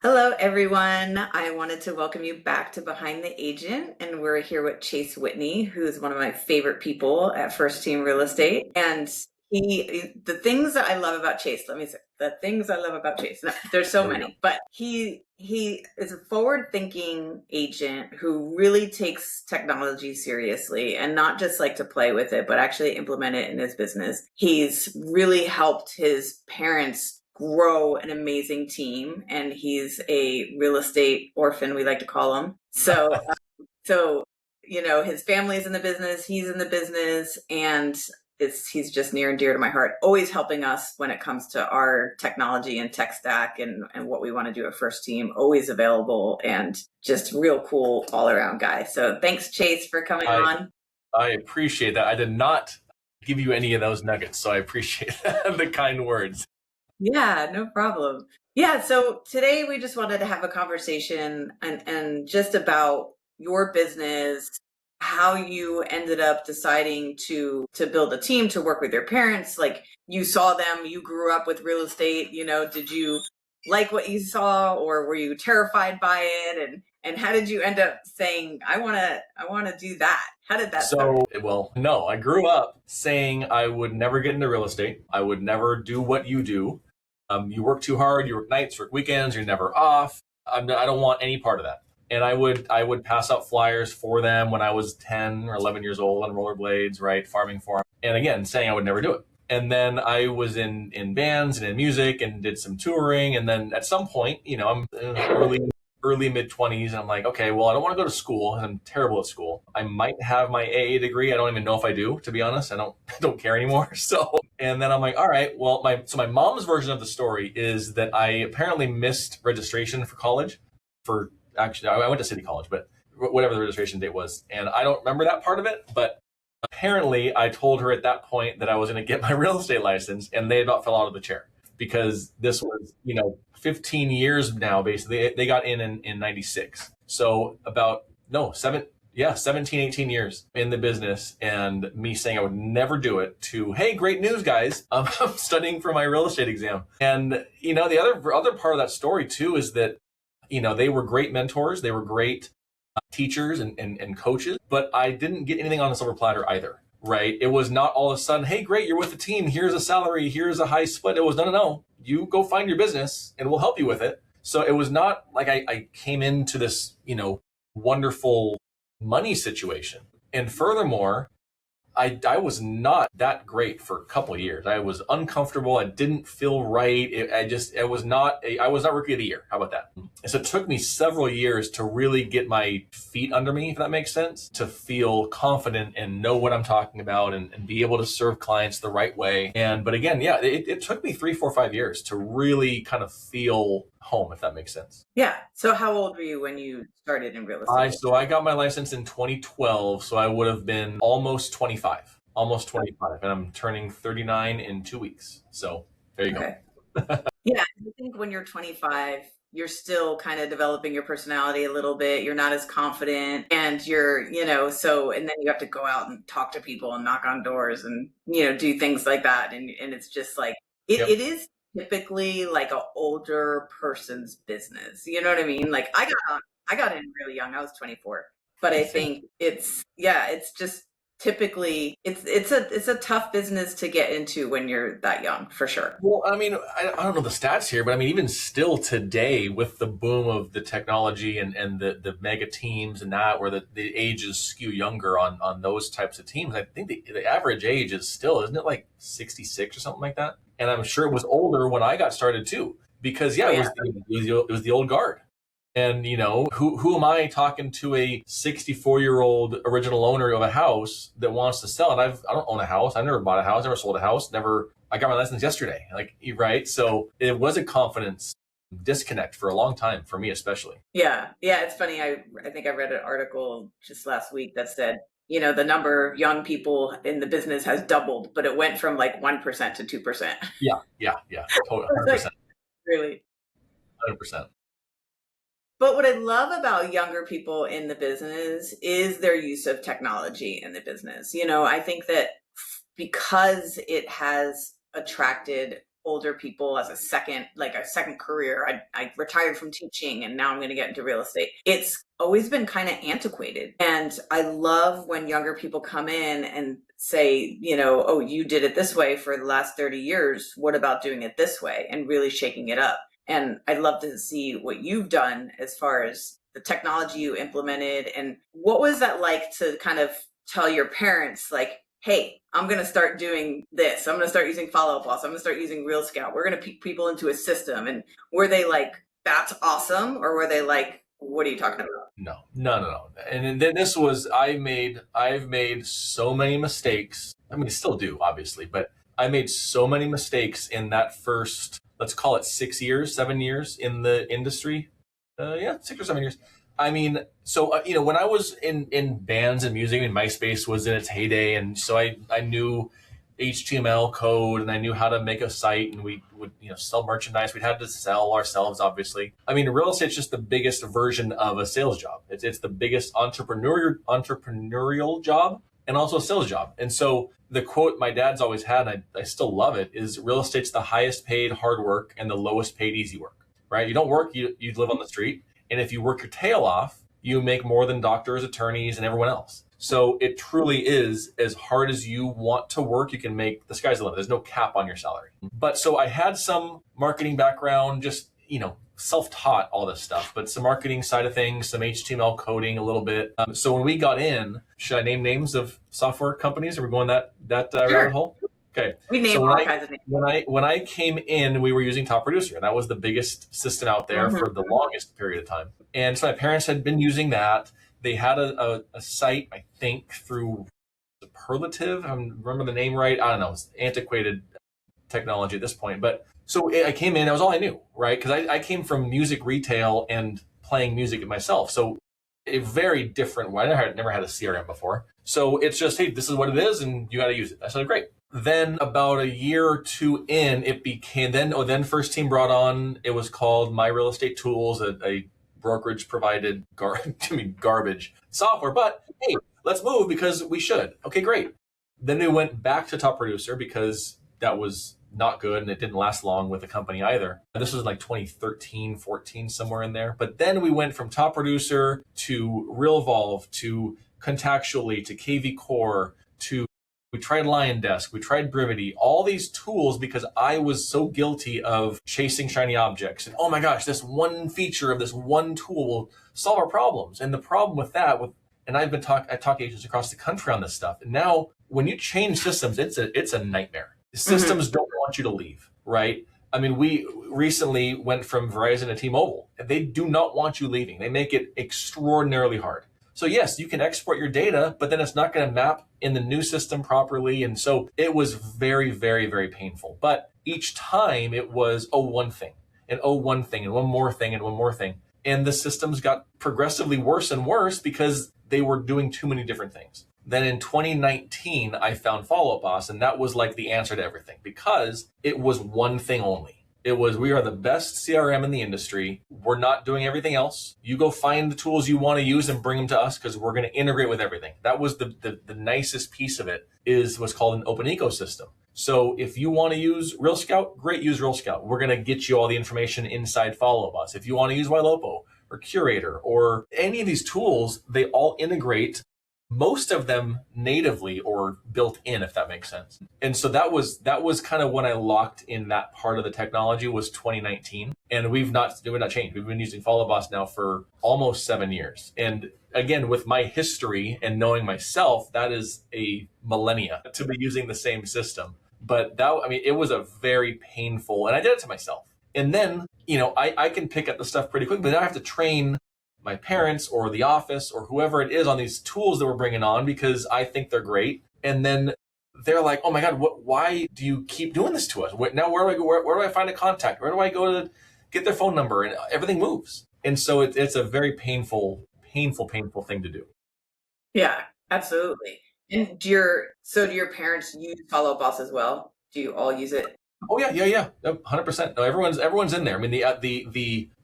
Hello, everyone. I wanted to welcome you back to Behind the Agent, and we're here with Chase Whitney, who's one of my favorite people at First Team Real Estate. And the things that I love about Chase, let me say, the things I love about Chase. No, there's so There we go. many, but he is a forward-thinking agent who really takes technology seriously and not just like to play with it, but actually implement it in his business. He's really helped his parents grow an amazing team, and he's a real estate orphan, we like to call him. So his family's in the business, he's in the business, and he's just near and dear to my heart, always helping us when it comes to our technology and tech stack and what we want to do at First Team. Always available and just real cool all around guy. So thanks, Chase, for coming on. I appreciate that. I did not give you any of those nuggets, so I appreciate the kind words. Yeah, no problem. Yeah, so today we just wanted to have a conversation and just about your business, how you ended up deciding to build a team to work with your parents. Like, you saw them, you grew up with real estate, did you like what you saw, or were you terrified by it? And how did you end up saying, I wanna do that? How did that start? Well, no, I grew up saying I would never get into real estate. I would never do what you do. You work too hard, you work nights, work weekends, you're never off. I don't want any part of that. And I would pass out flyers for them when I was 10 or 11 years old on rollerblades, right, farming for them. And again, saying I would never do it. And then I was in bands and in music and did some touring. And then at some point, I'm early mid 20s, and I'm like, okay, well, I don't want to go to school. I'm terrible at school. I might have my AA degree. I don't even know if I do, to be honest. I don't care anymore. So, and then I'm like, all right, well, my mom's version of the story is that I apparently missed registration for college. Actually, I went to City College, but whatever the registration date was, and I don't remember that part of it. But apparently, I told her at that point that I was going to get my real estate license, and they about fell out of the chair, because this was, 15 years now, basically. They got in 96. So 17, 18 years in the business, and me saying I would never do it to, hey, great news, guys. I'm studying for my real estate exam. And, the other part of that story too is that, they were great mentors. They were great teachers and coaches, but I didn't get anything on a silver platter either. Right? It was not all of a sudden, hey, great, you're with the team. Here's a salary. Here's a high split. It was no. You go find your business and we'll help you with it. So it was not like I came into this, wonderful money situation. And furthermore, I was not that great for a couple of years. I was uncomfortable. I didn't feel right. I was not rookie of the year. How about that? And so it took me several years to really get my feet under me, if that makes sense, to feel confident and know what I'm talking about and be able to serve clients the right way. But again, yeah, it took me 3, 4, 5 years to really kind of feel home, if that makes sense. Yeah. So how old were you when you started in real estate? I got my license in 2012, so I would have been almost 25, and I'm turning 39 in 2 weeks. So there you go. Yeah, I think when you're 25, you're still kind of developing your personality a little bit. You're not as confident, and and then you have to go out and talk to people and knock on doors and, do things like that. And it's just like, Yep. it is typically like an older person's business. You know what I mean? Like, I got in really young. I was 24, but I think it's just typically it's a tough business to get into when you're that young, for sure. Well, I mean, I don't know the stats here, but I mean, even still today, with the boom of the technology and the mega teams and that, where the ages skew younger on those types of teams, I think the average age is still, isn't it like 66 or something like that? And I'm sure it was older when I got started too, because it was the old guard. And, who am I talking to a 64-year-old original owner of a house that wants to sell it? I don't own a house. I've never bought a house, never sold a house, I got my license yesterday. Right? So it was a confidence disconnect for a long time, for me especially. Yeah. It's funny. I think I read an article just last week that said, the number of young people in the business has doubled, but it went from like 1% to 2%. Yeah. Totally, 100%. Really? 100%. But what I love about younger people in the business is their use of technology in the business. I think that because it has attracted older people as a second career. I retired from teaching and now I'm going to get into real estate. It's always been kind of antiquated. And I love when younger people come in and say, oh, you did it this way for the last 30 years. What about doing it this way? And really shaking it up. And I'd love to see what you've done as far as the technology you implemented. And what was that like to kind of tell your parents, like, hey, I'm going to start doing this. I'm going to start using Follow Up Boss. I'm going to start using Real Scout. We're going to pick people into a system. And were they like, that's awesome? Or were they like, what are you talking about? No. And then I've made so many mistakes. I mean, I still do, obviously, but I made so many mistakes in that first, let's call it 7 years in the industry. 6 or 7 years. I mean, so, when I was in bands and music, MySpace was in its heyday. And so I knew HTML code and I knew how to make a site, and we would, sell merchandise. We'd have to sell ourselves, obviously. I mean, real estate's just the biggest version of a sales job. It's the biggest entrepreneurial job and also a sales job. And so the quote my dad's always had, and I still love it, is real estate's the highest paid hard work and the lowest paid easy work, right? You don't work, you live on the street. And if you work your tail off, you make more than doctors, attorneys, and everyone else. So it truly is, as hard as you want to work, you can make, the sky's the limit. There's no cap on your salary. But so I had some marketing background, just, self-taught all this stuff, but some marketing side of things, some HTML coding a little bit. So when we got in, should I name names of software companies? Are we going that Sure. rabbit hole? Okay. We name all kinds of names. When I came in, we were using Top Producer, and that was the biggest system out there for the longest period of time. And so my parents had been using that. They had a site, I think, through Superlative. I remember the name right. I don't know. It's antiquated technology at this point. But so I came in, that was all I knew, right? Because I came from music retail and playing music myself. So a very different way. I never had a CRM before. So it's just, hey, this is what it is, and you got to use it. I said, great. Then about a year or two in, it became, then First Team brought on, it was called My Real Estate Tools, a brokerage provided garbage software. But hey, let's move because we should. Okay, great. Then we went back to Top Producer because that was not good and it didn't last long with the company either. And this was like 2013, 14, somewhere in there. But then we went from Top Producer to RealVolve to Contactually to KV Core to, we tried Lion Desk, we tried Brivity, all these tools because I was so guilty of chasing shiny objects. And oh my gosh, this one feature of this one tool will solve our problems. And the problem with that, and I talk agents across the country on this stuff. And now when you change systems, it's a nightmare. Systems don't want you to leave, right? I mean, we recently went from Verizon to T-Mobile, and they do not want you leaving. They make it extraordinarily hard. So yes, you can export your data, but then it's not going to map in the new system properly. And so it was very, very, very painful. But each time it was, one thing, and one thing, and one more thing, and one more thing. And the systems got progressively worse and worse because they were doing too many different things. Then in 2019, I found Follow Up Boss, and that was like the answer to everything because it was one thing only. It was, we are the best CRM in the industry. We're not doing everything else. You go find the tools you want to use and bring them to us because we're going to integrate with everything. That was the nicest piece of it, is what's called an open ecosystem. So if you want to use Real Scout, great, use Real Scout. We're going to get you all the information inside Follow Up Boss. If you want to use Ylopo or Curator or any of these tools, they all integrate, most of them natively or built in, if that makes sense. And so that was kind of when I locked in that part of the technology, was 2019. And we've not changed. We've been using Follow Boss now for almost 7 years. And again, with my history and knowing myself, that is a millennia to be using the same system. But it was a very painful, and I did it to myself. And then, I can pick up the stuff pretty quick, but then I have to train my parents or the office or whoever it is on these tools that we're bringing on because I think they're great. And then they're like, oh my God, why do you keep doing this to us? Now where do I go? Where do I find a contact? Where do I go to get their phone number? And everything moves. And so it's a very painful thing to do. Yeah, absolutely. And do your parents use Follow Up Boss as well? Do you all use it? Oh yeah, 100%. No, everyone's in there. I mean,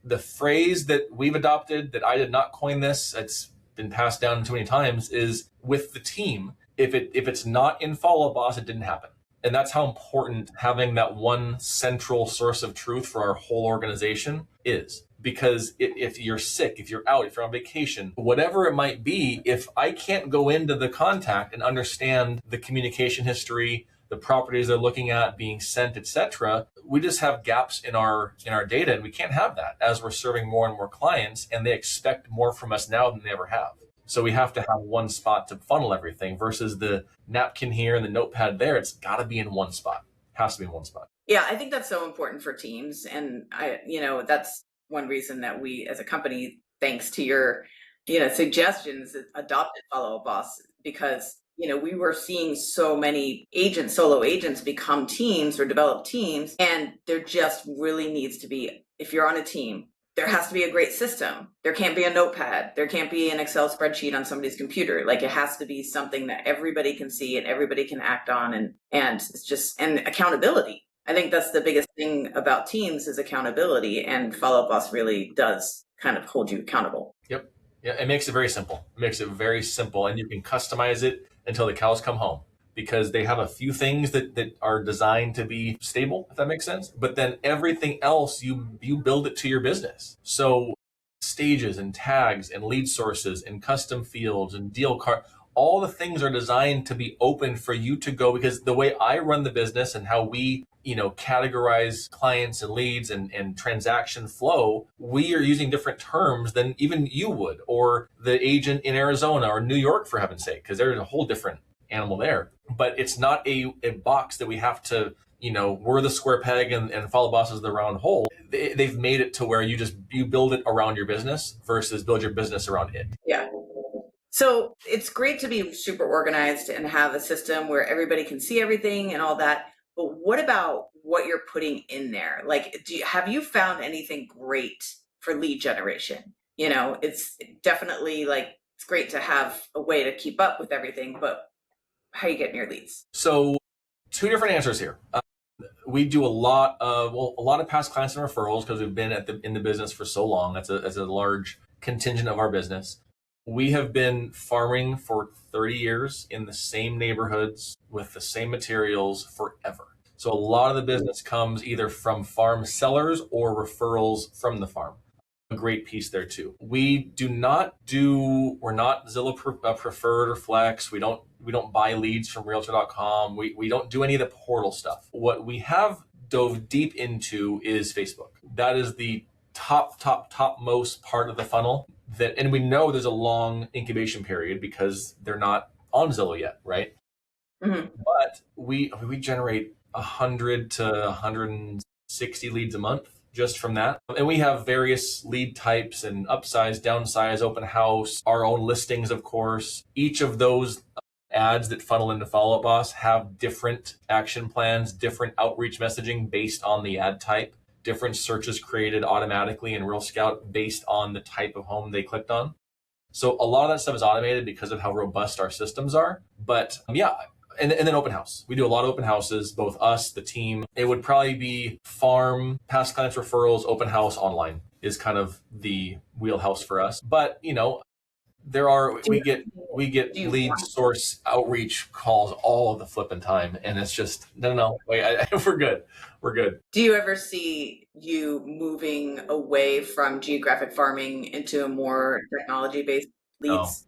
the phrase that we've adopted, that I did not coin this, it's been passed down too many times, is with the team. If it's not in Follow Up Boss, it didn't happen. And that's how important having that one central source of truth for our whole organization is. Because if you're sick, if you're out, if you're on vacation, whatever it might be, if I can't go into the contact and understand the communication history, the properties they're looking at being sent, etc., we just have gaps in our data, and we can't have that as we're serving more and more clients, and they expect more from us now than they ever have. So we have to have one spot to funnel everything versus the napkin here and the notepad there. It's got to be in one spot. Has to be in one spot. Yeah, I think that's so important for teams. And that's one reason that we as a company, thanks to your, suggestions, adopted Follow Up Boss, because, we were seeing so many solo agents become teams or develop teams. And there just really needs to be, if you're on a team, there has to be a great system. There can't be a notepad. There can't be an Excel spreadsheet on somebody's computer. Like, it has to be something that everybody can see and everybody can act on, and it's just, and accountability. I think that's the biggest thing about teams is accountability, and Follow Up Boss really does kind of hold you accountable. Yep. Yeah, it makes it very simple. It makes it very simple, and you can customize it until the cows come home, because they have a few things that are designed to be stable, if that makes sense. But then everything else, you build it to your business. So stages and tags and lead sources and custom fields and deal card, all the things are designed to be open for you to go, because the way I run the business and how we categorize clients and leads and transaction flow, we are using different terms than even you would, or the agent in Arizona or New York, for heaven's sake, because there's a whole different animal there. But it's not a box that we have to, we're the square peg and Follow Boss is the round hole. They've made it to where you build it around your business versus build your business around it. Yeah. So it's great to be super organized and have a system where everybody can see everything and all that. But what about what you're putting in there? Like, have you found anything great for lead generation? It's definitely like, it's great to have a way to keep up with everything, but how are you getting your leads? So 2 different answers here. We do a lot of past clients and referrals because we've been in the business for so long. That's a large contingent of our business. We have been farming for 30 years in the same neighborhoods with the same materials forever. So a lot of the business comes either from farm sellers or referrals from the farm. A great piece there too. We're not Zillow preferred or flex. We don't buy leads from realtor.com. We don't do any of the portal stuff. What we have dove deep into is Facebook. That is the topmost part of the funnel. And we know there's a long incubation period because they're not on Zillow yet, right? Mm-hmm. But we generate 100 to 160 leads a month just from that. And we have various lead types and upsize, downsize, open house, our own listings, of course. Each of those ads that funnel into Follow Up Boss have different action plans, different outreach messaging based on the ad type, different searches created automatically in Real Scout based on the type of home they clicked on. So a lot of that stuff is automated because of how robust our systems are. But yeah, and then open house. We do a lot of open houses, both us, the team. It would probably be farm, past clients referrals, open house, online is kind of the wheelhouse for us. But we get lead source outreach calls all of the flipping time, and it's just no. We're good. Do you ever see you moving away from geographic farming into a more technology-based leads?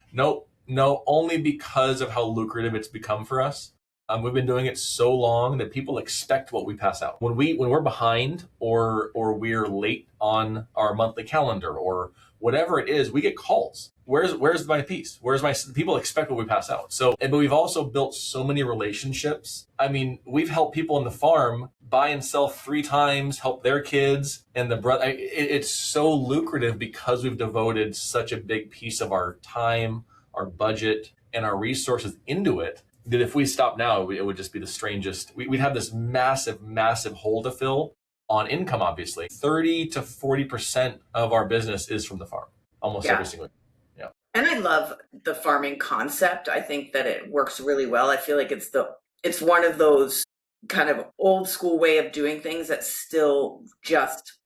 No, only because of how lucrative it's become for us. We've been doing it so long that people expect what we pass out. When we're behind or we're late on our monthly calendar or whatever it is, we get calls. Where's my piece? People expect what we pass out. But we've also built so many relationships. I mean, we've helped people in the farm buy and sell 3 times, help their kids and the brother. It's so lucrative because we've devoted such a big piece of our time, our budget, and our resources into it, that if we stop now, it would just be the strangest. We'd have this massive hole to fill on income, obviously. 30 to 40% of our business is from the farm, almost every single year. Yeah. And I love the farming concept. I think that it works really well. I feel like it's one of those kind of old school way of doing things that still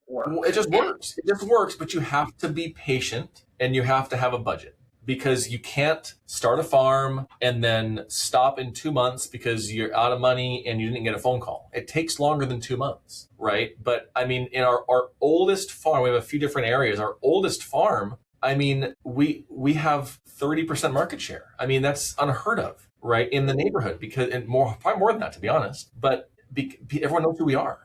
works. It just works. It just works, but you have to be patient and you have to have a budget. because you can't start a farm and then stop in 2 months because you're out of money and you didn't get a phone call. It takes longer than 2 months, right? But I mean, in our oldest farm, we have a few different areas. Our oldest farm, I mean, we have 30% market share. I mean, that's unheard of, right, in the neighborhood, because, and more, probably more than that, to be honest. But everyone knows who we are.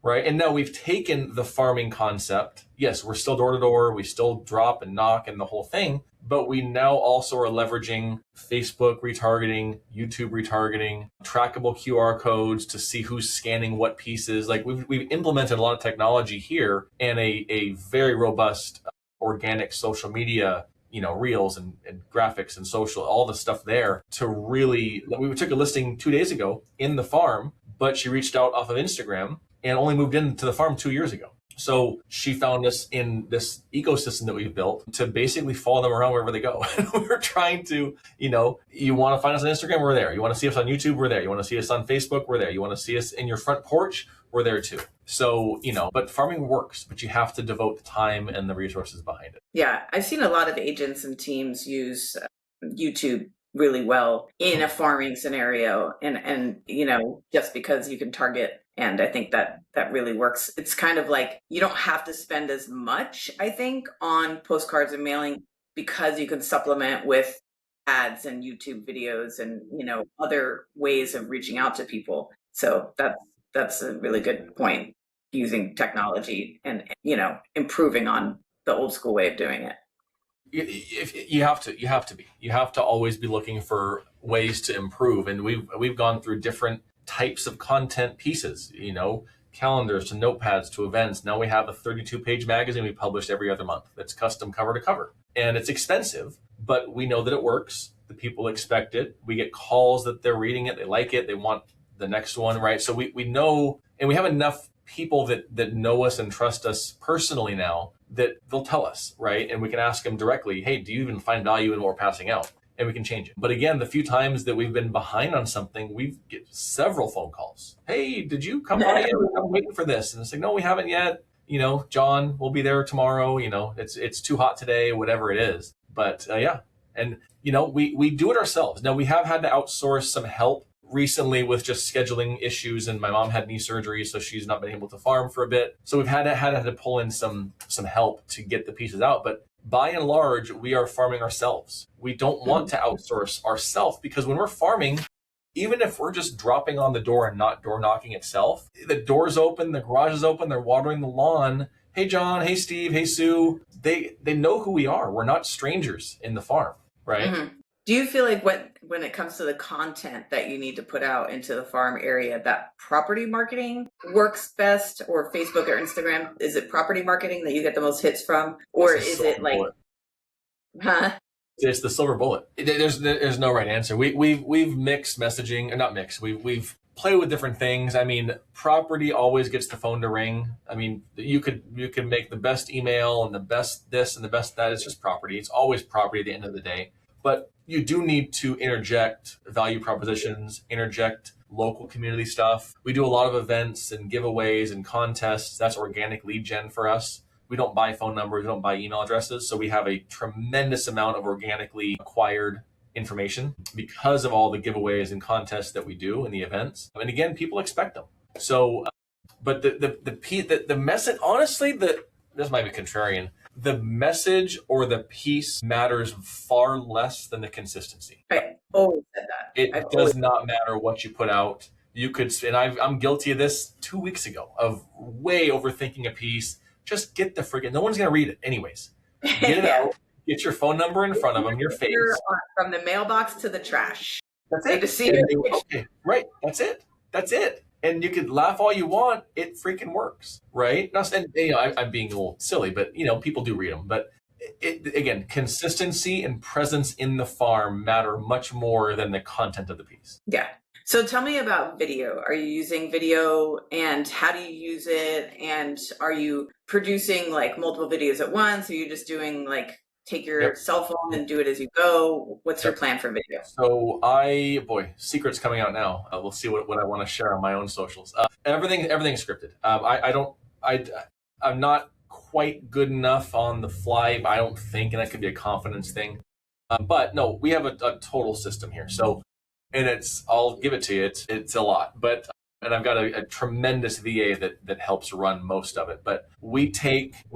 Right. And now we've taken the farming concept. Yes, we're still door to door. We still drop and knock and the whole thing. But we now also are leveraging Facebook retargeting, YouTube retargeting, trackable QR codes to see who's scanning what pieces. Like we've implemented a lot of technology here, and a very robust organic social media, reels and graphics and social, all the stuff there to really, we took a listing 2 days ago in the farm, but she reached out off of Instagram and only moved into the farm 2 years ago. So she found us in this ecosystem that we've built to basically follow them around wherever they go. We're trying to, you want to find us on Instagram, we're there. You want to see us on YouTube, we're there. You want to see us on Facebook, we're there. You want to see us in your front porch, we're there too. So, but farming works, but you have to devote the time and the resources behind it. Yeah, I've seen a lot of agents and teams use YouTube really well in a farming scenario, and just because you can target. And I think that really works. It's kind of like you don't have to spend as much, I think, on postcards and mailing, because you can supplement with ads and YouTube videos and other ways of reaching out to people. So that's a really good point, using technology and improving on the old school way of doing it. You have to always be looking for ways to improve. And we've gone through different types of content pieces, calendars to notepads to events. Now we have a 32-page magazine we publish every other month that's custom cover to cover. And it's expensive, but we know that it works. The people expect it. We get calls that they're reading it, they like it, they want the next one, right? So we know, and we have enough people that know us and trust us personally now that they'll tell us, right? And we can ask them directly, hey, do you even find value in what we're passing out? And we can change it. But again, the few times that we've been behind on something, we've get several phone calls. Hey, did you come by yet? I'm waiting for this. And it's like, no, we haven't yet. John, we'll be there tomorrow. It's too hot today, whatever it is. But yeah. And, we do it ourselves. Now, we have had to outsource some help recently with just scheduling issues, and my mom had knee surgery, so she's not been able to farm for a bit. So we've had to pull in some help to get the pieces out. But by and large, we are farming ourselves. We don't want to outsource ourselves, because when we're farming, even if we're just dropping on the door and not door knocking itself, the door's open, the garage is open, they're watering the lawn. Hey, John, hey, Steve, hey, Sue. They know who we are. We're not strangers in the farm, right? Mm-hmm. Do you feel like when it comes to the content that you need to put out into the farm area, that property marketing works best, or Facebook or Instagram? Is it property marketing that you get the most hits from? Or is it like, It's the silver bullet. There's no right answer. We've mixed messaging, or not mixed. We've played with different things. I mean, property always gets the phone to ring. I mean, you could make the best email and the best this and the best that. It's just property. It's always property at the end of the day. But you do need to interject value propositions, interject local community stuff. We do a lot of events and giveaways and contests. That's organic lead gen for us. We don't buy phone numbers, we don't buy email addresses. So we have a tremendous amount of organically acquired information because of all the giveaways and contests that we do in the events. And again, people expect them. So, but the message, honestly, this might be contrarian. The message or the piece matters far less than the consistency. I always said that. It does not matter what you put out. You could, and I'm guilty of this 2 weeks ago, of way overthinking a piece. Just get the freaking, no one's going to read it anyways. Get it out. Get your phone number in front of them, your face. From the mailbox to the trash. That's it. To see okay, right. That's it. And you could laugh all you want. It freaking works, right? And I'm being a little silly, but people do read them. But again, consistency and presence in the farm matter much more than the content of the piece. Yeah. So tell me about video. Are you using video, and how do you use it? And are you producing like multiple videos at once? Are you just doing like take your cell phone and do it as you go? What's your plan for video? So secret's coming out now. We'll see what I want to share on my own socials. Everything's scripted. I'm not quite good enough on the fly, I don't think, and that could be a confidence thing. But no, we have a total system here. So, and I'll give it to you. It's a lot, but and I've got a tremendous VA that helps run most of it. But we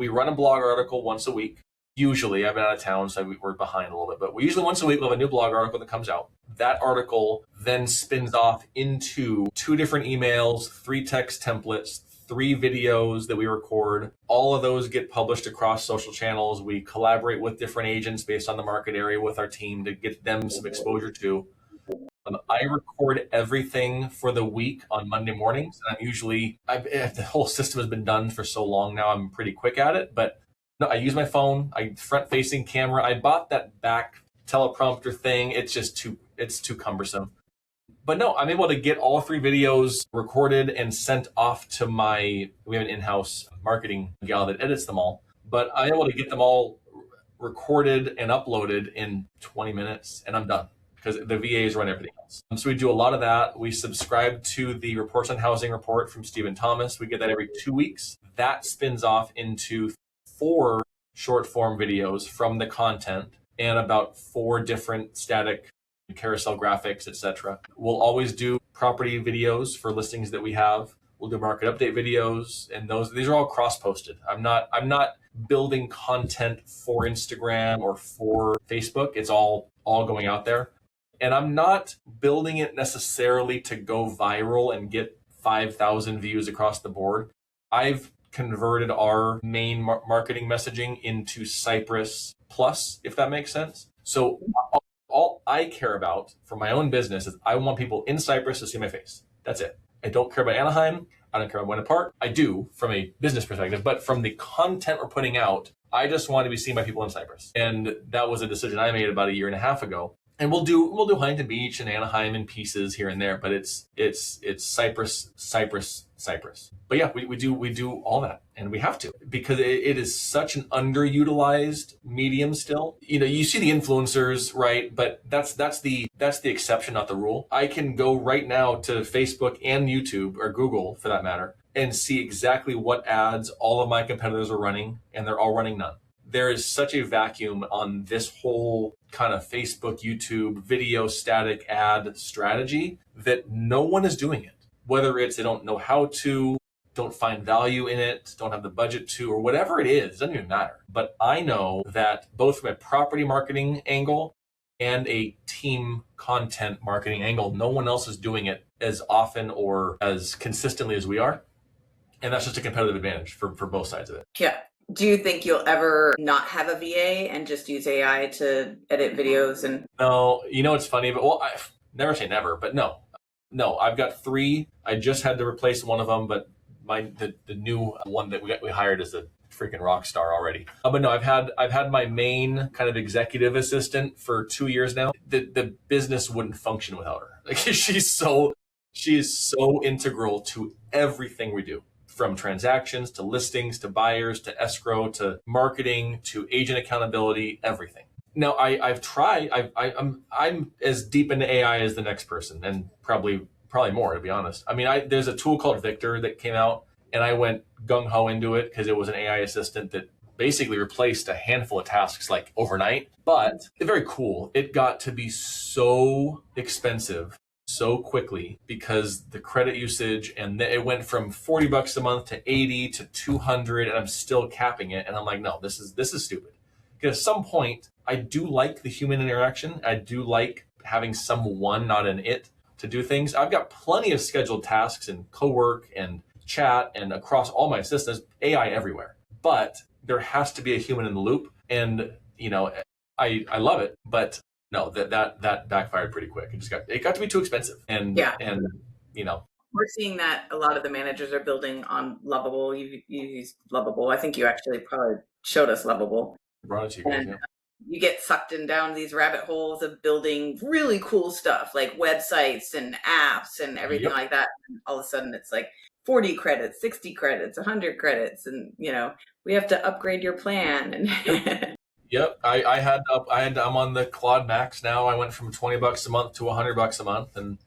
run a blog article once a week. Usually, I've been out of town, so we're behind a little bit. But we usually once a week we'll have a new blog article that comes out. That article then spins off into 2 different emails, 3 text templates, 3 videos that we record. All of those get published across social channels. We collaborate with different agents based on the market area with our team to get them some exposure to. I record everything for the week on Monday mornings. I'm usually, the whole system has been done for so long now, I'm pretty quick at it. But no, I use my phone, front facing camera. I bought that back teleprompter thing. It's too cumbersome. But no, I'm able to get all 3 videos recorded and sent off to we have an in-house marketing gal that edits them all, but I'm able to get them all recorded and uploaded in 20 minutes and I'm done because the VAs run everything else. So we do a lot of that. We subscribe to the Reports on Housing report from Stephen Thomas. We get that every 2 weeks. That spins off into 4 short form videos from the content and about 4 different static carousel graphics, etc. We'll always do property videos for listings that we have. We'll do market update videos, and these are all cross-posted. I'm not building content for Instagram or for Facebook. It's all going out there. And I'm not building it necessarily to go viral and get 5,000 views across the board. I've converted our main marketing messaging into Cypress Plus, if that makes sense. So all I care about for my own business is I want people in Cypress to see my face. That's it. I don't care about Anaheim. I don't care about Winter Park. I do from a business perspective, but from the content we're putting out, I just want to be seen by people in Cypress. And that was a decision I made about 1.5 years ago. And we'll do Huntington Beach and Anaheim in pieces here and there, but it's Cypress. But yeah, we do all that, and we have to because it is such an underutilized medium still. You see the influencers, right? But that's the exception, not the rule. I can go right now to Facebook and YouTube or Google for that matter and see exactly what ads all of my competitors are running, and they're all running none. There is such a vacuum on this whole kind of Facebook, YouTube, video static ad strategy that no one is doing it. Whether it's they don't know how to, don't find value in it, don't have the budget to, or whatever it is, it doesn't even matter. But I know that both from a property marketing angle and a team content marketing angle, no one else is doing it as often or as consistently as we are. And that's just a competitive advantage for both sides of it. Yeah. Do you think you'll ever not have a VA and just use AI to edit videos? And no, it's funny, but I never say never, but no, I've got 3. I just had to replace one of them, but the new one that we hired is a freaking rock star already. But no, I've had my main kind of executive assistant for 2 years now. The business wouldn't function without her. Like she is so integral to everything we do. From transactions to listings to buyers to escrow to marketing to agent accountability, everything. Now I've tried. I'm as deep into AI as the next person, and probably more, to be honest. I mean, there's a tool called Victor that came out, and I went gung ho into it because it was an AI assistant that basically replaced a handful of tasks like overnight. But it's very cool. It got to be so expensive so quickly because the credit usage, and it went from $40 a month to 80 to 200, and I'm still capping it. And I'm like, no, this is stupid. Because at some point, I do like the human interaction. I do like having someone, not an it, to do things. I've got plenty of scheduled tasks in co-work and chat and across all my systems, AI everywhere. But there has to be a human in the loop. And, I love it, but no, that backfired pretty quick. It got to be too expensive. And yeah. And we're seeing that a lot of the managers are building on Lovable. You use Lovable. I think you actually probably showed us Lovable. Brought it to you guys, yeah. You get sucked down these rabbit holes of building really cool stuff like websites and apps and everything like that. And all of a sudden it's like 40 credits, 60 credits, 100 credits. And, we have to upgrade your plan. And Yep, I'm on the Claude Max now. I went from $20 a month to $100 a month, and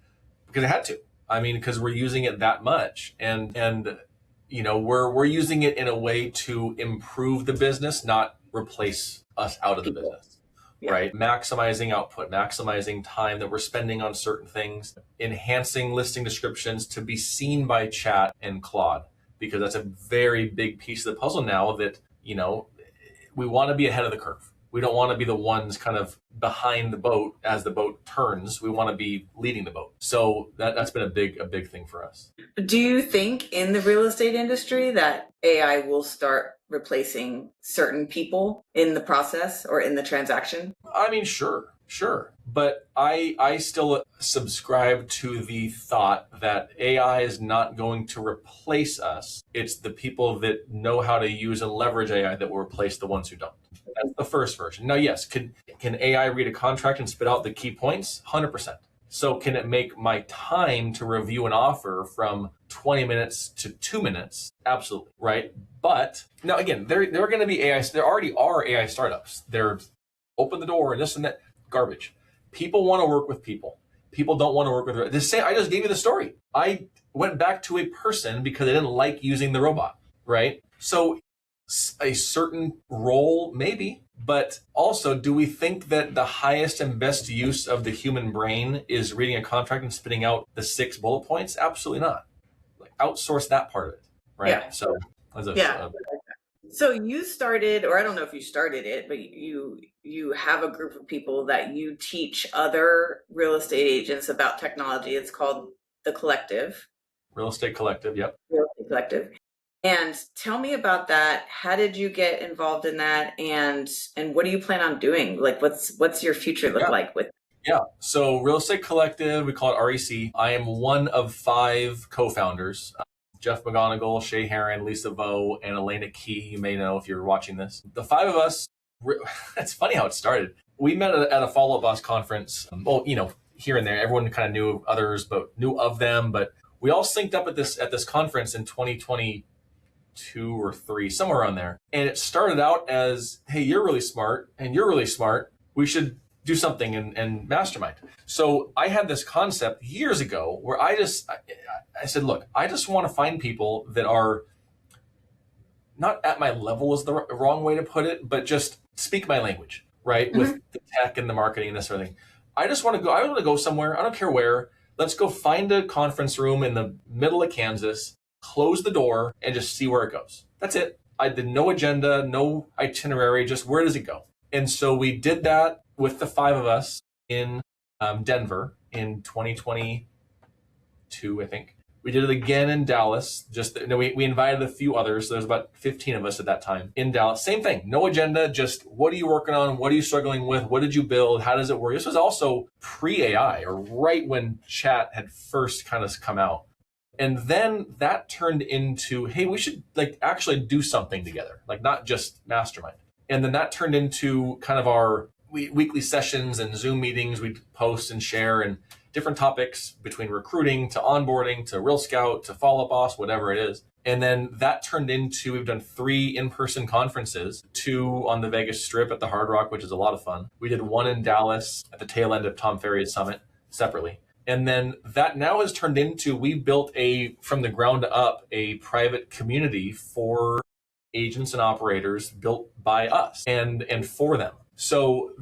because I had to. I mean, because we're using it that much, and we're using it in a way to improve the business, not replace us out of the business. right? Maximizing output, maximizing time that we're spending on certain things, enhancing listing descriptions to be seen by chat and Claude, because that's a very big piece of the puzzle now that, we want to be ahead of the curve. We don't want to be the ones kind of behind the boat as the boat turns. We want to be leading the boat. So that's been a big thing for us. Do you think in the real estate industry that AI will start replacing certain people in the process or in the transaction? I mean, sure. But I still subscribe to the thought that AI is not going to replace us. It's the people that know how to use and leverage AI that will replace the ones who don't. That's the first version. Now, yes, can AI read a contract and spit out the key points? 100%. So can it make my time to review an offer from 20 minutes to 2 minutes? Absolutely, right? But now again, there are going to be AI. There already are AI startups. They're open the door and this and that. Garbage. People want to work with people. People don't want to work with this. I just gave you the story. I went back to a person because I didn't like using the robot, right? So a certain role, maybe, but also, do we think that the highest and best use of the human brain is reading a contract and spitting out the 6 bullet points? Absolutely not. Like, outsource that part of it, right? Yeah. So, So you started, or I don't know if you started it, but you have a group of people that you teach other real estate agents about technology. It's called The Collective. Real Estate Collective, yep. Real Estate Collective. And tell me about that. How did you get involved in that? And what do you plan on doing? Like, what's your future look like with? Yeah. So Real Estate Collective, we call it REC. I am one of 5 co-founders. Jeff McGonigal, Shay Heron, Lisa Vo, and Elena Key. You may know if you're watching this. The 5 of us, it's funny how it started. We met at a Follow Up Boss conference. Well, here and there, everyone kind of knew of others, but knew of them. But we all synced up at this conference in 2022 or 3, somewhere around there. And it started out as, hey, you're really smart and you're really smart. We should do something and mastermind. So I had this concept years ago where I said, look, I just want to find people that are not at my level is the wrong way to put it, but just speak my language, right? Mm-hmm. With the tech and the marketing and this sort of thing. I want to go somewhere. I don't care where. Let's go find a conference room in the middle of Kansas, close the door, and just see where it goes. That's it. I did no agenda, no itinerary, just where does it go? And so we did that with the 5 of us in Denver in 2022, I think. We did it again in Dallas. We invited a few others. So there's about 15 of us at that time in Dallas. Same thing. No agenda. Just what are you working on? What are you struggling with? What did you build? How does it work? This was also pre-AI, or right when chat had first kind of come out. And then that turned into, hey, we should actually do something together, not just mastermind. And then that turned into kind of our weekly sessions and Zoom meetings. We'd post and share and different topics between recruiting to onboarding to Real Scout to Follow Up Boss, whatever it is. And then that turned into, we've done 3 in-person conferences, 2 on the Vegas Strip at the Hard Rock, which is a lot of fun. We did 1 in Dallas at the tail end of Tom Ferry's summit separately. And then that now has turned into, we built from the ground up, a private community for agents and operators built by us and for them. So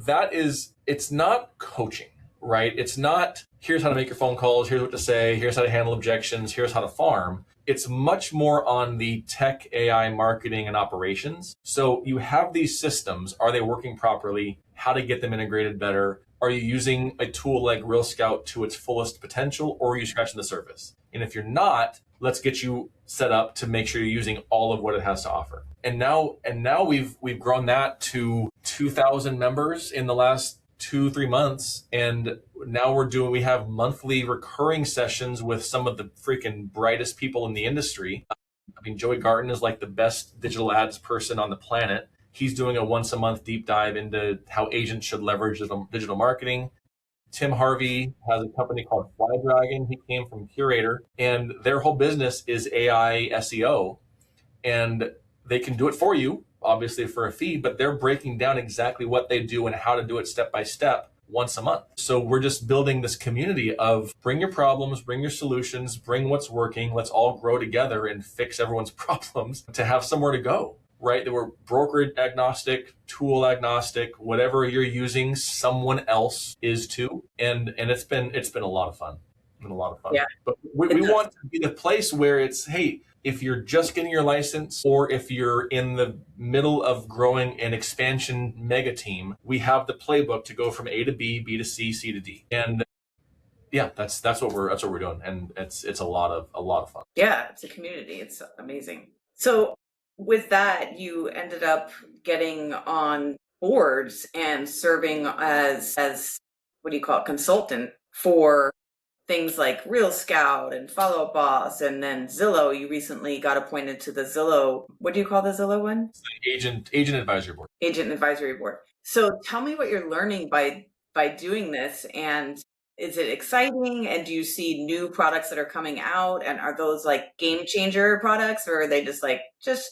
it's not coaching, right? It's not, here's how to make your phone calls, here's what to say, here's how to handle objections, here's how to farm. It's much more on the tech, AI, marketing, and operations. So you have these systems. Are they working properly? How to get them integrated better? Are you using a tool like Real Scout to its fullest potential, or are you scratching the surface? And if you're not, let's get you set up to make sure you're using all of what it has to offer. And now we've grown that to 2,000 members in the last 2-3 months. And now we have monthly recurring sessions with some of the freaking brightest people in the industry. I mean, Joey Garten is the best digital ads person on the planet. He's doing a once a month deep dive into how agents should leverage digital marketing. Tim Harvey has a company called Fly Dragon. He came from Curator, and their whole business is AI SEO. And they can do it for you, obviously for a fee, but they're breaking down exactly what they do and how to do it step by step once a month. So we're just building this community of bring your problems, bring your solutions, bring what's working. Let's all grow together and fix everyone's problems to have somewhere to go. right? They were broker agnostic, tool agnostic, whatever you're using, someone else is too. And it's been a lot of fun. It's been a lot of fun. Yeah, But we want to be the place where it's, hey, if you're just getting your license or if you're in the middle of growing an expansion mega team, we have the playbook to go from A to B, B to C, C to D. And yeah, that's what we're doing. And it's a lot of fun. Yeah, it's a community. It's amazing. So with that, you ended up getting on boards and serving as what do you call it, consultant for things like Real Scout and Follow Up Boss, and then Zillow. You recently got appointed to the Zillow. What do you call the Zillow one? Agent advisory board. Agent advisory board. So tell me what you're learning by doing this, and is it exciting? And do you see new products that are coming out? And are those like game changer products, or are they just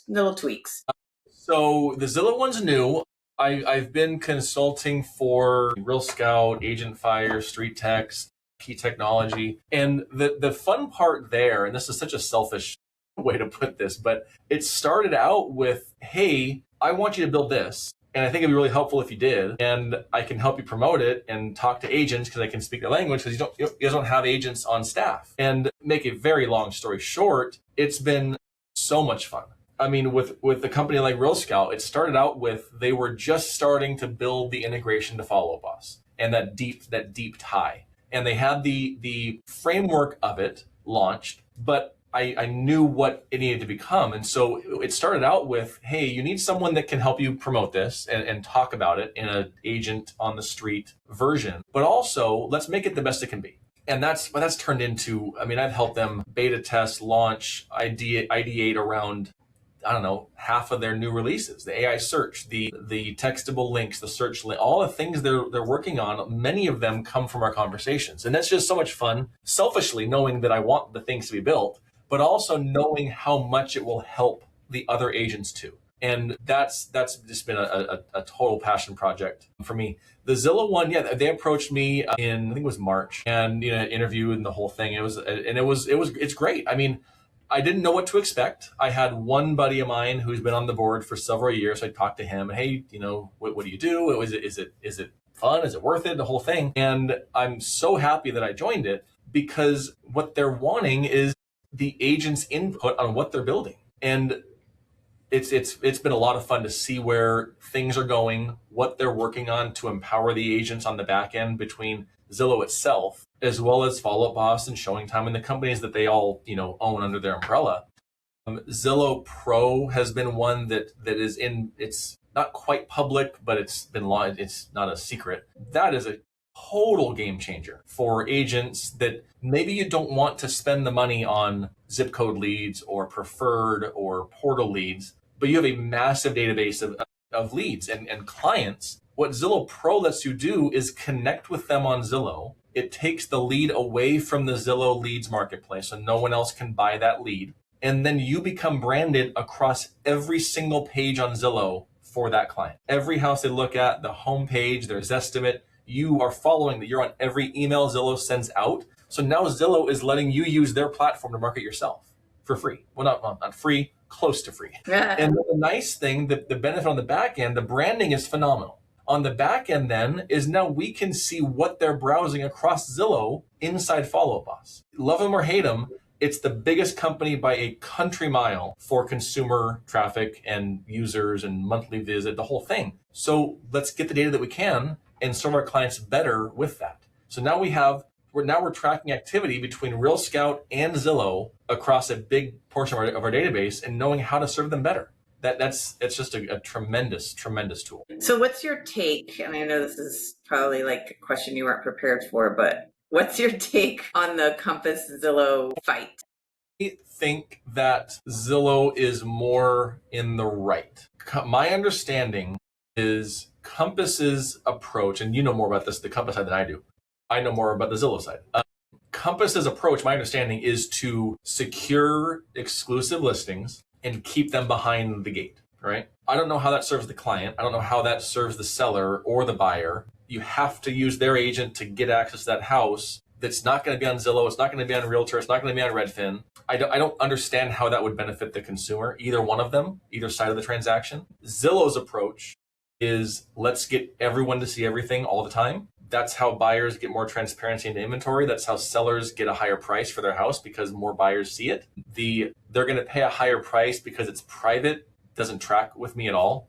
little tweaks? So the Zillow one's new. I've been consulting for Real Scout, Agent Fire, Street Text, Key Technology. And the fun part there, and this is such a selfish way to put this, but it started out with, hey, I want you to build this. And I think it'd be really helpful if you did. And I can help you promote it and talk to agents because I can speak their language, because you guys don't have agents on staff. And make a very long story short, it's been so much fun. I mean, with a company like Real Scout, it started out with, they were just starting to build the integration to Follow Up Boss and that deep tie. And they had the framework of it launched, but I knew what it needed to become. And so it started out with, hey, you need someone that can help you promote this and talk about it in an agent on the street version, but also let's make it the best it can be. And that's what that's turned into. I mean, I've helped them beta test, launch, ideate around, I don't know, half of their new releases, the AI search, the textable links, the search link, all the things they're working on. Many of them come from our conversations. And that's just so much fun, selfishly knowing that I want the things to be built, but also knowing how much it will help the other agents too. And that's just been a total passion project for me. The Zillow one, yeah, they approached me in, I think it was March, and interview and the whole thing. It's great. I mean, I didn't know what to expect. I had one buddy of mine who's been on the board for several years. So I talked to him, hey, what do you do? Is it fun? Is it worth it? The whole thing. And I'm so happy that I joined it, because what they're wanting is the agent's input on what they're building. And it's been a lot of fun to see where things are going, what they're working on to empower the agents on the back end between Zillow itself, as well as Follow Up Boss and ShowingTime and the companies that they all own under their umbrella. Zillow Pro has been one that is in, it's not quite public, but it's not a secret. That is a total game changer for agents that maybe you don't want to spend the money on zip code leads or preferred or portal leads, but you have a massive database of leads and clients. What Zillow Pro lets you do is connect with them on Zillow. It takes the lead away from the Zillow leads marketplace, so no one else can buy that lead. And then you become branded across every single page on Zillow for that client. Every house they look at, the homepage, their Zestimate, you are following that. You're on every email Zillow sends out. So now Zillow is letting you use their platform to market yourself for free. Well, not free, close to free. Yeah. And the nice thing, the benefit on the back end, the branding is phenomenal. On the back end then is now we can see what they're browsing across Zillow inside Follow Up Boss. Love them or hate them, it's the biggest company by a country mile for consumer traffic and users and monthly visit, the whole thing. So let's get the data that we can and serve our clients better with that. So now we're tracking activity between Real Scout and Zillow across a big portion of our database and knowing how to serve them better. It's just a tremendous tool. So what's your take? And I know this is probably like a question you weren't prepared for, but what's your take on the Compass Zillow fight? I think that Zillow is more in the right. My understanding is Compass's approach, and you know more about this, the Compass side than I do. I know more about the Zillow side. Compass's approach, my understanding, is to secure exclusive listings and keep them behind the gate, right? I don't know how that serves the client. I don't know how that serves the seller or the buyer. You have to use their agent to get access to that house, that's not going to be on Zillow. It's not going to be on Realtor. It's not going to be on Redfin. I don't understand how that would benefit the consumer, either one of them, either side of the transaction. Zillow's approach is let's get everyone to see everything all the time. That's how buyers get more transparency into inventory. That's how sellers get a higher price for their house because more buyers see it. They're going to pay a higher price because it's private, doesn't track with me at all.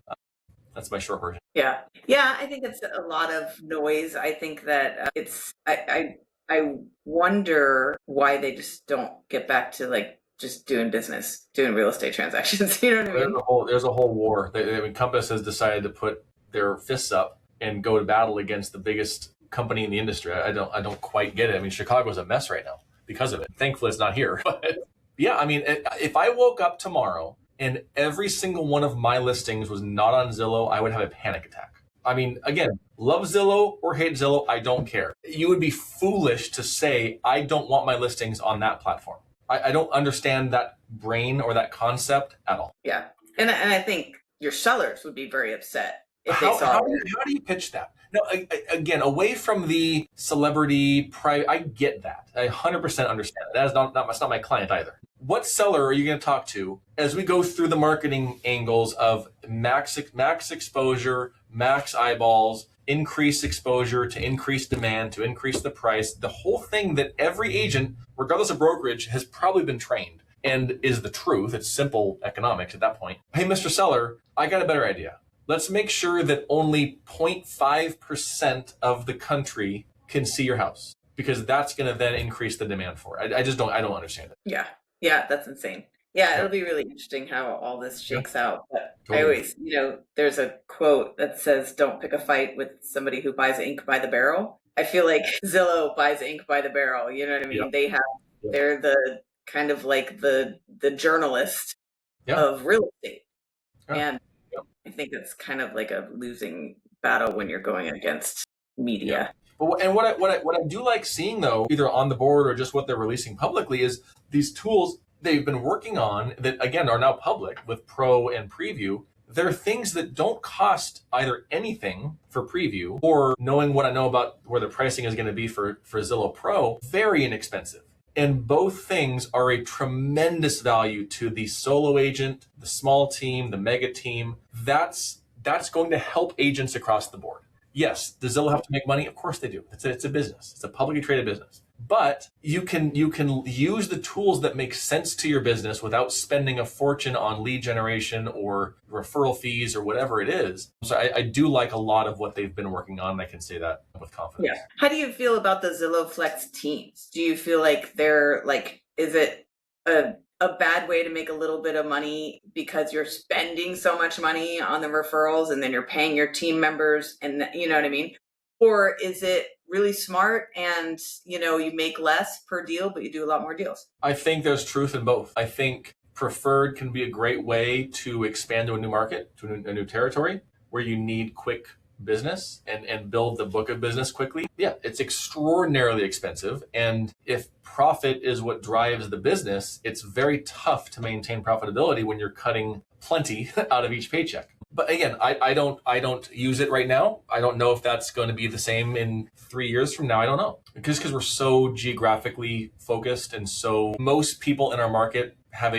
That's my short version. Yeah. Yeah, I think it's a lot of noise. I think that I wonder why they just don't get back to like just doing business, doing real estate transactions. You know what I mean? There's a whole war. Compass has decided to put their fists up and go to battle against the biggest company in the industry. I don't quite get it. I mean, Chicago's a mess right now because of it. Thankfully, it's not here. But yeah, I mean, if I woke up tomorrow and every single one of my listings was not on Zillow, I would have a panic attack. I mean, again, love Zillow or hate Zillow, I don't care. You would be foolish to say, I don't want my listings on that platform. I don't understand that brain or that concept at all. Yeah. And I think your sellers would be very upset if they saw how do you pitch that? No, again, away from the celebrity private, I get that. I 100% understand that. That's not my client either. What seller are you going to talk to as we go through the marketing angles of max exposure, max eyeballs, increase exposure to increase demand, to increase the price, the whole thing that every agent, regardless of brokerage, has probably been trained and is the truth. It's simple economics at that point. Hey, Mr. Seller, I got a better idea. Let's make sure that only 0.5% of the country can see your house because that's going to then increase the demand for it. I don't understand it. Yeah. Yeah, that's insane. Yeah, it'll be really interesting how all this shakes out. But totally. I always, there's a quote that says, don't pick a fight with somebody who buys ink by the barrel. I feel like Zillow buys ink by the barrel. You know what I mean? Yeah. They're the kind of like the journalist of real estate. Yeah. And I think it's kind of like a losing battle when you're going against media. Yeah. And what I do like seeing though, either on the board or just what they're releasing publicly, is these tools they've been working on that again are now public with Pro and Preview. There are things that don't cost either anything for Preview or knowing what I know about where the pricing is going to be for Zillow Pro, very inexpensive. And both things are a tremendous value to the solo agent, the small team, the mega team. That's going to help agents across the board. Yes, does Zillow have to make money? Of course they do. It's a business. It's a publicly traded business. But you can use the tools that make sense to your business without spending a fortune on lead generation or referral fees or whatever it is. So I do like a lot of what they've been working on. And I can say that with confidence. Yeah. How do you feel about the Zillow Flex teams? Do you feel like is it a bad way to make a little bit of money because you're spending so much money on the referrals and then you're paying your team members and you know what I mean? Or is it really smart and, you make less per deal, but you do a lot more deals? I think there's truth in both. I think preferred can be a great way to expand to a new market, to a new territory where you need quick business and build the book of business quickly. Yeah, it's extraordinarily expensive. And if profit is what drives the business, it's very tough to maintain profitability when you're cutting plenty out of each paycheck. But again, I don't use it right now. I don't know if that's going to be the same in 3 years from now. I don't know. Because we're so geographically focused and so most people in our market have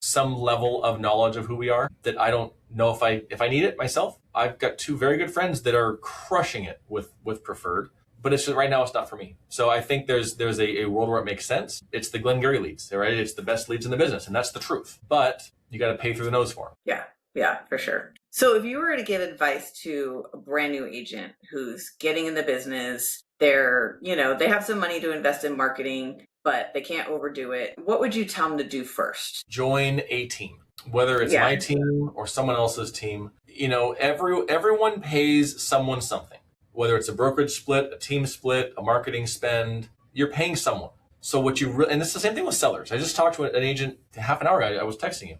some level of knowledge of who we are that I don't know if I need it myself. I've got two very good friends that are crushing it with preferred, but it's just, right now it's not for me. So I think there's a world where it makes sense. It's the Glengarry leads, right? It's the best leads in the business, and that's the truth. But you got to pay through the nose for them. Yeah, for sure. So if you were to give advice to a brand new agent who's getting in the business, they have some money to invest in marketing, but they can't overdo it, what would you tell them to do first? Join a team, whether it's my team or someone else's team. Everyone pays someone something, whether it's a brokerage split, a team split, a marketing spend, you're paying someone. So and it's the same thing with sellers. I just talked to an agent half an hour ago. I was texting you.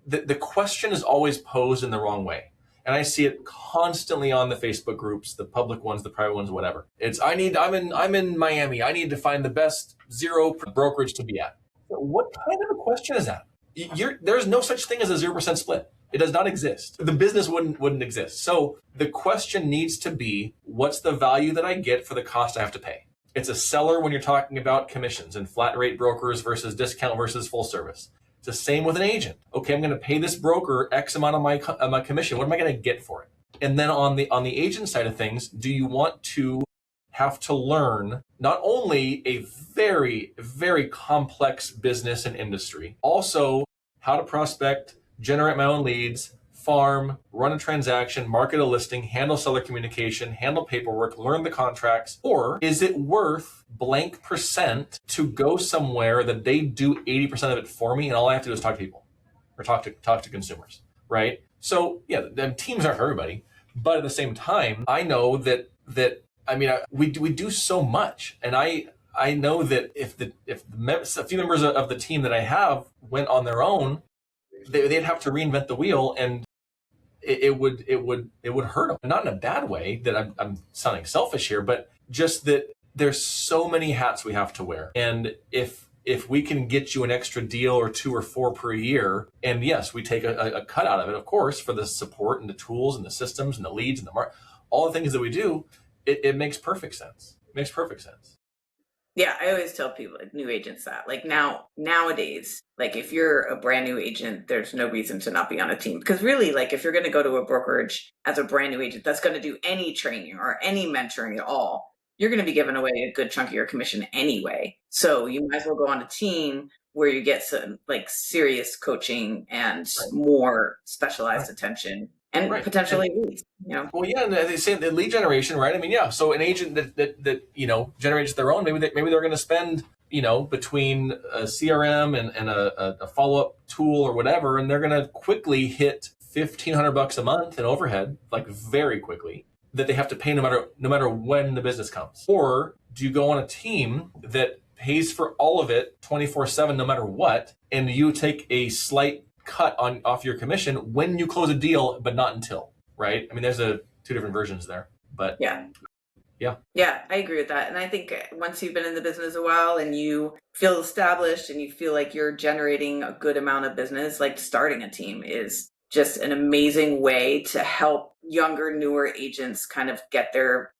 The question is always posed in the wrong way. And I see it constantly on the Facebook groups, the public ones, the private ones, whatever. It's, I'm in Miami. I need to find the best zero brokerage to be at. What kind of a question is that? There's no such thing as a 0% split. It does not exist. The business wouldn't exist. So the question needs to be, what's the value that I get for the cost I have to pay? It's a seller when you're talking about commissions and flat rate brokers versus discount versus full service. It's the same with an agent. Okay, I'm going to pay this broker X amount of my commission. What am I going to get for it? And then on the agent side of things, do you want to have to learn not only a very, very complex business and industry, also how to prospect, generate my own leads, farm, run a transaction, market a listing, handle seller communication, handle paperwork, learn the contracts? Or is it worth blank percent to go somewhere that they do 80% of it for me and all I have to do is talk to people or talk to consumers, right? So yeah, the teams aren't for everybody, but at the same time, I know that we do so much, and I know that if a few members of the team that I have went on their own, they'd have to reinvent the wheel, and it would hurt them. Not in a bad way that I'm sounding selfish here, but just that there's so many hats we have to wear. And if we can get you an extra deal or 2 or 4 per year, and yes, we take a cut out of it, of course, for the support and the tools and the systems and the leads and all the things that we do, it makes perfect sense. It makes perfect sense. Yeah, I always tell people, new agents, that like nowadays, like if you're a brand new agent, there's no reason to not be on a team, because really, like if you're going to go to a brokerage as a brand new agent that's going to do any training or any mentoring at all, you're going to be giving away a good chunk of your commission anyway. So you might as well go on a team where you get some like serious coaching and more specialized attention and potentially leads. Well, yeah, and they say the lead generation, right? I mean, yeah. So an agent that generates their own, maybe they're going to spend between a CRM and a follow up tool or whatever, and they're going to quickly hit $1,500 a month in overhead, like very quickly, that they have to pay no matter when the business comes. Or do you go on a team that pays for all of it 24/7, no matter what, and you take a slight cut off your commission when you close a deal, but not until, right? I mean, there's 2 different versions there, but yeah, I agree with that. And I think once you've been in the business a while and you feel established and you feel like you're generating a good amount of business, like starting a team is just an amazing way to help younger, newer agents kind of get their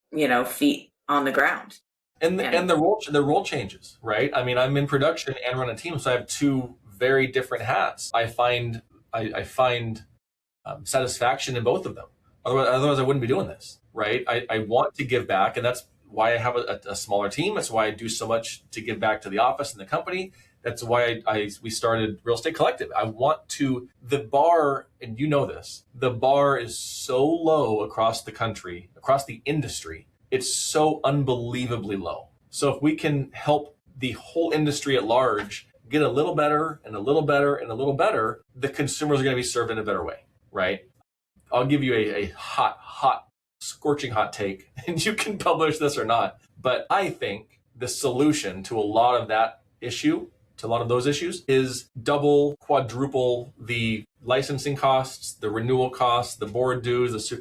feet on the ground. And the role changes, right? I mean, I'm in production and run a team, so I have 2 very different hats. I find satisfaction in both of them. Otherwise, I wouldn't be doing this, right? I want to give back, and that's why I have a smaller team. That's why I do so much to give back to the office and the company. That's why we started Real Estate Collective. I want to, the bar, and you know this, the bar is so low across the country, across the industry. It's so unbelievably low. So if we can help the whole industry at large get a little better and a little better and a little better, the consumers are going to be served in a better way, right? I'll give you a hot, scorching hot take, and you can publish this or not. But I think the solution to a lot of that issue, to a lot of those issues, is double, quadruple the licensing costs, the renewal costs, the board dues,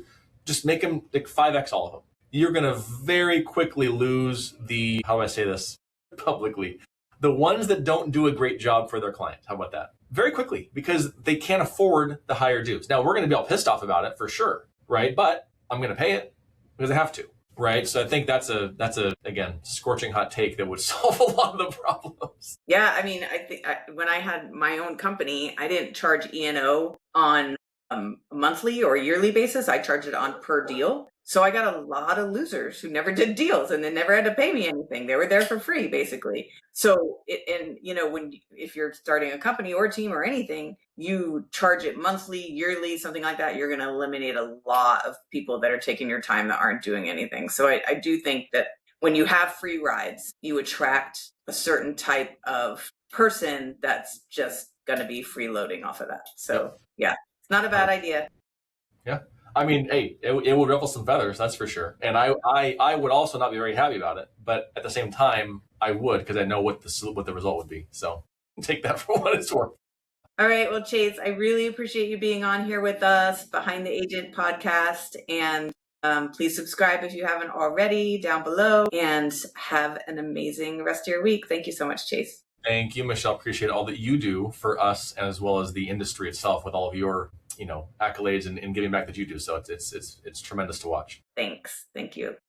just make them like 5x all of them. You're going to very quickly lose how do I say this publicly? The ones that don't do a great job for their clients. How about that? Very quickly, because they can't afford the higher dues. Now, we're going to be all pissed off about it for sure, right? But I'm going to pay it because I have to, right? So I think that's a again, scorching hot take that would solve a lot of the problems. Yeah, I mean, I think when I had my own company, I didn't charge E&O on a monthly or yearly basis. I charged it on per deal. So I got a lot of losers who never did deals and they never had to pay me anything. They were there for free, basically. So, if you're starting a company or a team or anything, you charge it monthly, yearly, something like that, you're going to eliminate a lot of people that are taking your time that aren't doing anything. So I do think that when you have free rides, you attract a certain type of person that's just going to be freeloading off of that. So yeah, it's not a bad idea. Yeah. I mean, hey, it would ruffle some feathers, that's for sure. And I would also not be very happy about it, but at the same time, I would, because I know what the result would be. So take that for what it's worth. All right. Well, Chase, I really appreciate you being on here with us, Behind the Agent podcast. And please subscribe if you haven't already down below, and have an amazing rest of your week. Thank you so much, Chase. Thank you, Michelle. Appreciate all that you do for us, as well as the industry itself, with all of your accolades and giving back that you do. So it's tremendous to watch. Thanks. Thank you.